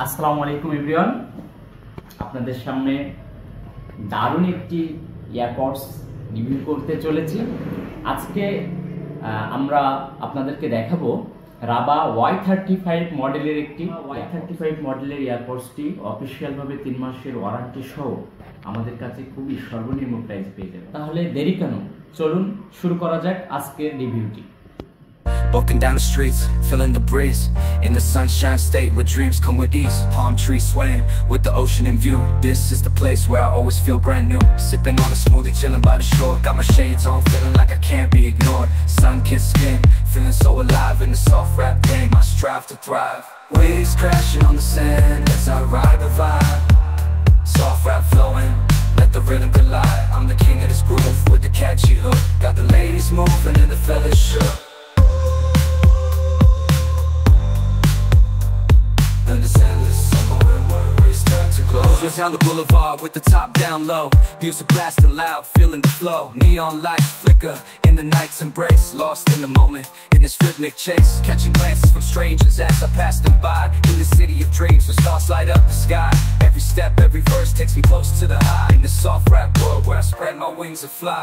আসসালামু আলাইকুম এভরিওয়ান, আপনাদের সামনে দারুণ একটি ইয়ারপডস রিভিউ করতে চলেছি। আজকে আমরা আপনাদেরকে দেখাবো রাবা Y35 মডেলের একটি Y35 মডেলের ইয়ারপডসটি অফিসিয়ালভাবে 3 মাসের ওয়ারেন্টি সহ আমাদের কাছে খুবই সর্বনিম্ন প্রাইস পেয়ে যাবে। তাহলে দেরি কেন, চলুন শুরু করা যাক আজকের রিভিউটি। Walking down the streets, feeling the breeze in the sunshine state where dreams come with ease. Palm trees swaying with the ocean in view. This is the place where I always feel brand new. Sipping on a smoothie, chilling by the shore. Got my shades on, feeling like I can't be ignored. Sun-kissed skin, feeling so alive in the soft rap game. I strive to thrive. Waves crashing on the sand as I ride the vibe. Soft rap flowing, let the rhythm collide. I'm the king of this groove with the catchy hook. Got the ladies moving and the fellas shook. Down the boulevard with the top down low. Music blasting loud, feeling the flow. Neon lights flicker in the night's embrace. Lost in the moment, in this rhythmic chase. Catching glances from strangers as I pass them by. In the city of dreams where stars light up the sky. Every step, every verse takes me close to the high. In the soft rap world where I spread my wings and fly.